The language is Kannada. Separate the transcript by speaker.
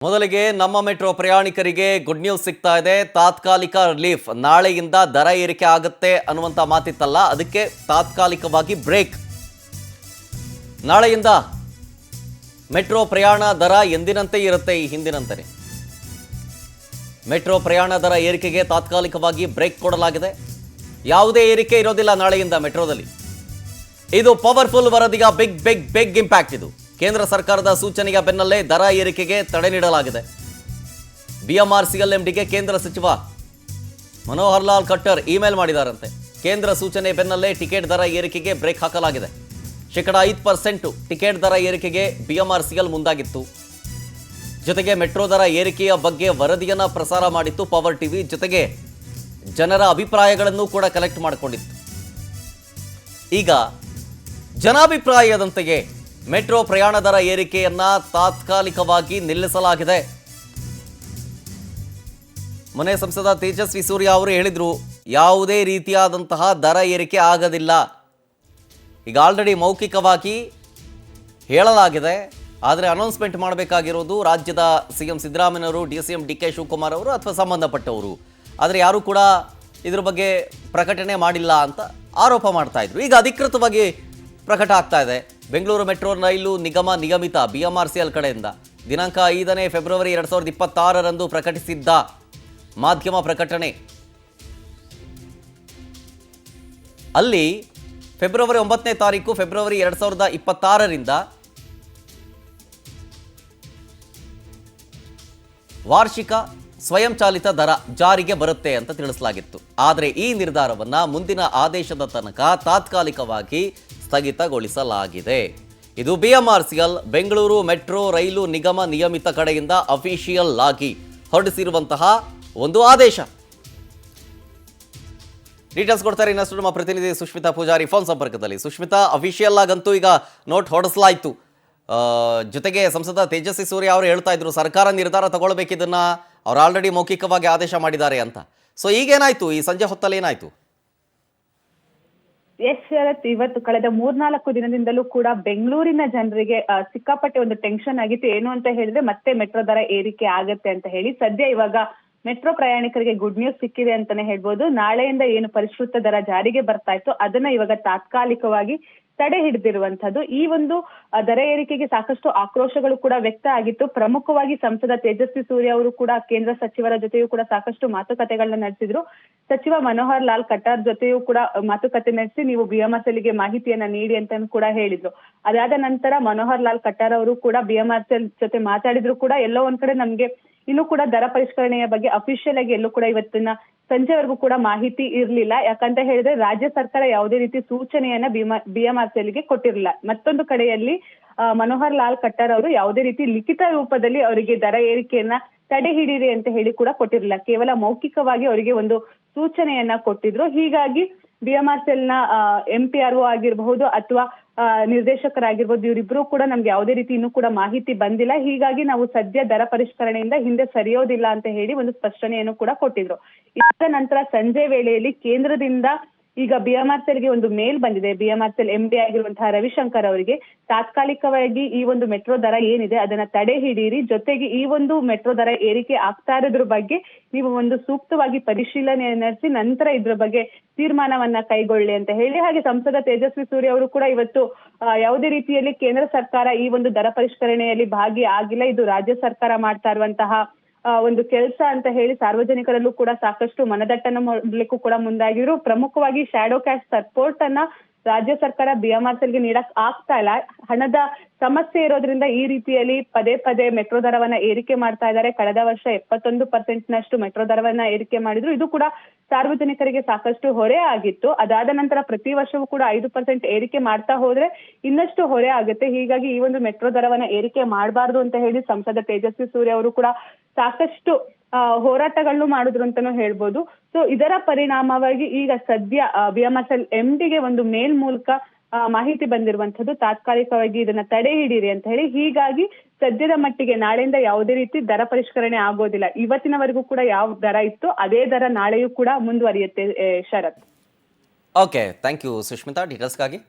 Speaker 1: ಮೊದಲಿಗೆ ನಮ್ಮ ಮೆಟ್ರೋ ಪ್ರಯಾಣಿಕರಿಗೆ ಗುಡ್ ನ್ಯೂಸ್ ಸಿಗ್ತಾ ಇದೆ. ತಾತ್ಕಾಲಿಕ ರಿಲೀಫ್. ನಾಳೆಯಿಂದ ದರ ಏರಿಕೆ ಆಗುತ್ತೆ ಅನ್ನುವಂತ ಮಾತಿತ್ತಲ್ಲ, ಅದಕ್ಕೆ ತಾತ್ಕಾಲಿಕವಾಗಿ ಬ್ರೇಕ್. ನಾಳೆಯಿಂದ ಮೆಟ್ರೋ ಪ್ರಯಾಣ ದರ ಎಂದಿನಂತೆ ಇರುತ್ತೆ, ಈ ಹಿಂದಿನಂತೆ. ಮೆಟ್ರೋ ಪ್ರಯಾಣ ದರ ಏರಿಕೆಗೆ ತಾತ್ಕಾಲಿಕವಾಗಿ ಬ್ರೇಕ್ ಕೊಡಲಾಗಿದೆ. ಯಾವುದೇ ಏರಿಕೆ ಇರೋದಿಲ್ಲ ನಾಳೆಯಿಂದ ಮೆಟ್ರೋದಲ್ಲಿ. ಇದು ಪವರ್ಫುಲ್ ವರದಿಯ ಬಿಗ್ ಇಂಪ್ಯಾಕ್ಟ್. ಇದು ಕೇಂದ್ರ ಸರ್ಕಾರದ ಸೂಚನೆಯ ಬೆನ್ನಲ್ಲೇ ದರ ಏರಿಕೆಗೆ ತಡೆ ನೀಡಲಾಗಿದೆ. BMRCL ಕೇಂದ್ರ ಸಚಿವ ಮನೋಹರ್ ಲಾಲ್ ಖಟ್ಟರ್ ಇಮೇಲ್ ಮಾಡಿದಾರಂತೆ. ಕೇಂದ್ರ ಸೂಚನೆ ಬೆನ್ನಲ್ಲೇ ಟಿಕೆಟ್ ದರ ಏರಿಕೆಗೆ ಬ್ರೇಕ್ ಹಾಕಲಾಗಿದೆ. ಶೇಕಡಾ 5% ಟಿಕೆಟ್ ದರ ಏರಿಕೆಗೆ BMRCL ಮುಂದಾಗಿತ್ತು. ಜೊತೆಗೆ ಮೆಟ್ರೋ ದರ ಏರಿಕೆಯ ಬಗ್ಗೆ ವರದಿಯನ್ನ ಪ್ರಸಾರ ಮಾಡಿತ್ತು ಪವರ್ ಟಿವಿ. ಜೊತೆಗೆ ಜನರ ಅಭಿಪ್ರಾಯಗಳನ್ನು ಕೂಡ ಕಲೆಕ್ಟ್ ಮಾಡಿಕೊಂಡಿತ್ತು. ಈಗ ಜನಾಭಿಪ್ರಾಯದಂತೆಯೇ ಮೆಟ್ರೋ ಪ್ರಯಾಣ ದರ ಏರಿಕೆಯನ್ನ ತಾತ್ಕಾಲಿಕವಾಗಿ ನಿಲ್ಲಿಸಲಾಗಿದೆ. ಮೊನ್ನೆ ಸಂಸದ ತೇಜಸ್ವಿ ಸೂರ್ಯ ಅವರು ಹೇಳಿದ್ರು, ಯಾವುದೇ ರೀತಿಯಾದಂತಹ ದರ ಏರಿಕೆ ಆಗೋದಿಲ್ಲ. ಈಗ ಆಲ್ರೆಡಿ ಮೌಖಿಕವಾಗಿ ಹೇಳಲಾಗಿದೆ, ಆದರೆ ಅನೌನ್ಸ್ಮೆಂಟ್ ಮಾಡಬೇಕಾಗಿರೋದು ರಾಜ್ಯದ CM ಸಿದ್ದರಾಮಯ್ಯನವರು, DCM DK ಶಿವಕುಮಾರ್ ಅವರು ಅಥವಾ ಸಂಬಂಧಪಟ್ಟವರು. ಆದರೆ ಯಾರೂ ಕೂಡ ಇದ್ರ ಬಗ್ಗೆ ಪ್ರಕಟಣೆ ಮಾಡಿಲ್ಲ ಅಂತ ಆರೋಪ ಮಾಡ್ತಾ ಇದ್ರು. ಈಗ ಅಧಿಕೃತವಾಗಿ ಪ್ರಕಟ ಆಗ್ತಾ ಇದೆ. ಬೆಂಗಳೂರು ಮೆಟ್ರೋ ರೈಲು ನಿಗಮ ನಿಯಮಿತ BMRCL ಕಡೆಯಿಂದ ದಿನಾಂಕ 5ನೇ ಫೆಬ್ರವರಿ 2026ರಂದು ಪ್ರಕಟಿಸಿದ್ದ ಮಾಧ್ಯಮ ಪ್ರಕಟಣೆ. ಅಲ್ಲಿ ಫೆಬ್ರವರಿ 9ನೇ ತಾರೀಕು ಫೆಬ್ರವರಿ 2026ರಿಂದ ವಾರ್ಷಿಕ ಸ್ವಯಂಚಾಲಿತ ದರ ಜಾರಿಗೆ ಬರುತ್ತೆ ಅಂತ ತಿಳಿಸಲಾಗಿತ್ತು. ಆದರೆ ಈ ನಿರ್ಧಾರವನ್ನ ಮುಂದಿನ ಆದೇಶದ ತನಕ ತಾತ್ಕಾಲಿಕವಾಗಿ ಸ್ಥಗಿತಗೊಳಿಸಲಾಗಿದೆ. ಇದು BMRCL ಬೆಂಗಳೂರು ಮೆಟ್ರೋ ರೈಲು ನಿಗಮ ನಿಯಮಿತ ಕಡೆಯಿಂದ ಅಫಿಷಿಯಲ್ ಆಗಿ ಹೊರಡಿಸಿರುವಂತಹ ಒಂದು ಆದೇಶ. ಡೀಟೇಲ್ಸ್ ಕೊಡ್ತಾರೆ ಇನ್ನಷ್ಟು ನಮ್ಮ ಪ್ರತಿನಿಧಿ ಸುಷ್ಮಿತಾ ಪೂಜಾರಿ ಫೋನ್ ಸಂಪರ್ಕದಲ್ಲಿ. ಸುಷ್ಮಿತಾ, ಅಫಿಷಿಯಲ್ ಆಗಂತೂ ಈಗ ನೋಟ್ ಹೊರಡಿಸಲಾಯಿತು. ಜೊತೆಗೆ ಸಂಸದ ತೇಜಸ್ವಿ ಸೂರ್ಯ ಅವರು ಹೇಳ್ತಾ ಇದ್ರು, ಸರ್ಕಾರ ನಿರ್ಧಾರ ತಗೊಳ್ಬೇಕಿದ್ದನ್ನ ಅವ್ರು ಆಲ್ರೆಡಿ ಮೌಖಿಕವಾಗಿ ಆದೇಶ ಮಾಡಿದ್ದಾರೆ ಅಂತ. ಸೊ ಈಗೇನಾಯ್ತು, ಈ ಸಂಜೆ ಹೊತ್ತಲ್ಲಿ ಏನಾಯ್ತು?
Speaker 2: ಎಸ್ ಶರತ್, ಇವತ್ತು ಕಳೆದ 3-4 ದಿನದಿಂದಲೂ ಕೂಡ ಬೆಂಗಳೂರಿನ ಜನರಿಗೆ ಸಿಕ್ಕಾಪಟ್ಟೆ ಒಂದು ಟೆನ್ಷನ್ ಆಗಿತ್ತು. ಏನು ಅಂತ ಹೇಳಿದ್ರೆ ಮತ್ತೆ ಮೆಟ್ರೋ ದರ ಏರಿಕೆ ಆಗತ್ತೆ ಅಂತ ಹೇಳಿ. ಸದ್ಯ ಇವಾಗ ಮೆಟ್ರೋ ಪ್ರಯಾಣಿಕರಿಗೆ ಗುಡ್ ನ್ಯೂಸ್ ಸಿಕ್ಕಿದೆ ಅಂತಾನೆ ಹೇಳ್ಬೋದು. ನಾಳೆಯಿಂದ ಏನು ಪರಿಷ್ಕೃತ ದರ ಜಾರಿಗೆ ಬರ್ತಾ ಇತ್ತು, ಅದನ್ನ ಇವಾಗ ತಾತ್ಕಾಲಿಕವಾಗಿ ತಡೆ ಹಿಡಿದಿರುವಂತದ್ದು. ಈ ಒಂದು ದರ ಏರಿಕೆಗೆ ಸಾಕಷ್ಟು ಆಕ್ರೋಶಗಳು ಕೂಡ ವ್ಯಕ್ತ ಆಗಿತ್ತು. ಪ್ರಮುಖವಾಗಿ ಸಂಸದ ತೇಜಸ್ವಿ ಸೂರ್ಯ ಅವರು ಕೂಡ ಕೇಂದ್ರ ಸಚಿವರ ಜೊತೆಯೂ ಕೂಡ ಸಾಕಷ್ಟು ಮಾತುಕತೆಗಳನ್ನ ನಡೆಸಿದ್ರು. ಸಚಿವ ಮನೋಹರ್ ಲಾಲ್ ಖಟ್ಟರ್ ಜೊತೆಯೂ ಕೂಡ ಮಾತುಕತೆ ನಡೆಸಿ ನೀವು BMRCLಗೆ ಮಾಹಿತಿಯನ್ನ ನೀಡಿ ಅಂತ ಕೂಡ ಹೇಳಿದ್ರು. ಅದಾದ ನಂತರ ಮನೋಹರ್ ಲಾಲ್ ಖಟ್ಟರ್ ಅವರು ಕೂಡ BMRCL ಜೊತೆ ಮಾತಾಡಿದ್ರು ಕೂಡ ಎಲ್ಲೋ ಒಂದ್ ಕಡೆ ನಮ್ಗೆ ಇನ್ನೂ ಕೂಡ ದರ ಪರಿಷ್ಕರಣೆಯ ಬಗ್ಗೆ ಅಫಿಷಿಯಲ್ ಆಗಿ ಎಲ್ಲೂ ಕೂಡ ಇವತ್ತಿನ ಸಂಜೆವರೆಗೂ ಕೂಡ ಮಾಹಿತಿ ಇರ್ಲಿಲ್ಲ. ಯಾಕಂತ ಹೇಳಿದ್ರೆ ರಾಜ್ಯ ಸರ್ಕಾರ ಯಾವುದೇ ರೀತಿ ಸೂಚನೆಯನ್ನ BMRCLಗೆ ಕೊಟ್ಟಿರಲಿಲ್ಲ. ಮತ್ತೊಂದು ಕಡೆಯಲ್ಲಿ ಮನೋಹರ್ ಲಾಲ್ ಖಟ್ಟರ್ ಅವರು ಯಾವುದೇ ರೀತಿ ಲಿಖಿತ ರೂಪದಲ್ಲಿ ಅವರಿಗೆ ದರ ಏರಿಕೆಯನ್ನ ತಡೆ ಹಿಡೀರಿ ಅಂತ ಹೇಳಿ ಕೂಡ ಕೊಟ್ಟಿರಲಿಲ್ಲ. ಕೇವಲ ಮೌಖಿಕವಾಗಿ ಅವರಿಗೆ ಒಂದು ಸೂಚನೆಯನ್ನ ಕೊಟ್ಟಿದ್ರು. ಹೀಗಾಗಿ BMRCLನ MPRO ಆಗಿರಬಹುದು ಅಥವಾ ನಿರ್ದೇಶಕರಾಗಿರ್ಬೋದು, ಇವರಿಬ್ರು ಕೂಡ ನಮ್ಗೆ ಯಾವುದೇ ರೀತಿ ಇನ್ನೂ ಕೂಡ ಮಾಹಿತಿ ಬಂದಿಲ್ಲ. ಹೀಗಾಗಿ ನಾವು ಸದ್ಯ ದರ ಪರಿಷ್ಕರಣೆಯಿಂದ ಹಿಂದೆ ಸರಿಯೋದಿಲ್ಲ ಅಂತ ಹೇಳಿ ಒಂದು ಸ್ಪಷ್ಟನೆಯನ್ನು ಕೂಡ ಕೊಟ್ಟಿದ್ರು. ಇದಾದ ನಂತರ ಸಂಜೆ ವೇಳೆಯಲ್ಲಿ ಕೇಂದ್ರದಿಂದ ಈಗ BMRCLಗೆ ಒಂದು ಮೇಲ್ ಬಂದಿದೆ. BMRCL MD ಆಗಿರುವಂತಹ ರವಿಶಂಕರ್ ಅವರಿಗೆ ತಾತ್ಕಾಲಿಕವಾಗಿ ಈ ಒಂದು ಮೆಟ್ರೋ ದರ ಏನಿದೆ ಅದನ್ನ ತಡೆ ಹಿಡೀರಿ, ಜೊತೆಗೆ ಈ ಒಂದು ಮೆಟ್ರೋ ದರ ಏರಿಕೆ ಆಗ್ತಾ ಇರೋದ್ರ ಬಗ್ಗೆ ನೀವು ಒಂದು ಸೂಕ್ತವಾಗಿ ಪರಿಶೀಲನೆ ನಡೆಸಿ ನಂತರ ಇದ್ರ ಬಗ್ಗೆ ತೀರ್ಮಾನವನ್ನ ಕೈಗೊಳ್ಳಿ ಅಂತ ಹೇಳಿ. ಹಾಗೆ ಸಂಸದ ತೇಜಸ್ವಿ ಸೂರ್ಯ ಅವರು ಕೂಡ ಇವತ್ತು ಯಾವುದೇ ರೀತಿಯಲ್ಲಿ ಕೇಂದ್ರ ಸರ್ಕಾರ ಈ ಒಂದು ದರ ಪರಿಷ್ಕರಣೆಯಲ್ಲಿ ಭಾಗಿ ಆಗಿಲ್ಲ, ಇದು ರಾಜ್ಯ ಸರ್ಕಾರ ಮಾಡ್ತಾ ಇರುವಂತಹ ಒಂದು ಕೆಲಸ ಅಂತ ಹೇಳಿ ಸಾರ್ವಜನಿಕರಲ್ಲೂ ಕೂಡ ಸಾಕಷ್ಟು ಮನದಟ್ಟನ್ನು ಮಾಡಲಿಕ್ಕೂ ಕೂಡ ಮುಂದಾಗಿದ್ರು. ಪ್ರಮುಖವಾಗಿ ಶಾಡೋ ಕ್ಯಾಶ್ ಸಪೋರ್ಟ್ ಅನ್ನ ರಾಜ್ಯ ಸರ್ಕಾರ BMRCLಗೆ ನೀಡಕ್ ಆಗ್ತಾ ಇಲ್ಲ. ಹಣದ ಸಮಸ್ಯೆ ಇರೋದ್ರಿಂದ ಈ ರೀತಿಯಲ್ಲಿ ಪದೇ ಮೆಟ್ರೋ ದರವನ್ನ ಏರಿಕೆ ಮಾಡ್ತಾ ಇದ್ದಾರೆ. ಕಳೆದ ವರ್ಷ 71% ಮೆಟ್ರೋ ದರವನ್ನ ಏರಿಕೆ ಮಾಡಿದ್ರು. ಇದು ಕೂಡ ಸಾರ್ವಜನಿಕರಿಗೆ ಸಾಕಷ್ಟು ಹೊರೆ ಆಗಿತ್ತು. ಅದಾದ ನಂತರ ಪ್ರತಿ ವರ್ಷವೂ ಕೂಡ 5% ಏರಿಕೆ ಮಾಡ್ತಾ ಹೋದ್ರೆ ಇನ್ನಷ್ಟು ಹೊರೆ ಆಗುತ್ತೆ. ಹೀಗಾಗಿ ಈ ಒಂದು ಮೆಟ್ರೋ ದರವನ್ನ ಏರಿಕೆ ಮಾಡಬಾರ್ದು ಅಂತ ಹೇಳಿ ಸಂಸದ ತೇಜಸ್ವಿ ಸೂರ್ಯ ಅವರು ಕೂಡ ಸಾಕಷ್ಟು ಹೋರಾಟಗಳನ್ನು ಮಾಡಿದ್ರು ಅಂತಾನೂ ಹೇಳ್ಬೋದು. ಸೊ ಇದರ ಪರಿಣಾಮವಾಗಿ ಈಗ ಸದ್ಯ BMRCL MDಗೆ ಒಂದು ಮೇಲ್ ಮೂಲಕ ಮಾಹಿತಿ ಬಂದಿರುವಂತದ್ದು, ತಾತ್ಕಾಲಿಕವಾಗಿ ಇದನ್ನ ತಡೆ ಹಿಡೀರಿ ಅಂತ ಹೇಳಿ. ಹೀಗಾಗಿ ಸದ್ಯದ ಮಟ್ಟಿಗೆ ನಾಳೆಯಿಂದ ಯಾವುದೇ ರೀತಿ ದರ ಪರಿಷ್ಕರಣೆ ಆಗೋದಿಲ್ಲ. ಇವತ್ತಿನವರೆಗೂ ಕೂಡ ಯಾವ ದರ ಇತ್ತು ಅದೇ ದರ ನಾಳೆಯೂ ಕೂಡ ಮುಂದುವರಿಯುತ್ತೆ Sharath.
Speaker 1: Okay, thank you Sushmita ಡೀಟೇಲ್ಸ್ಗಾಗಿ.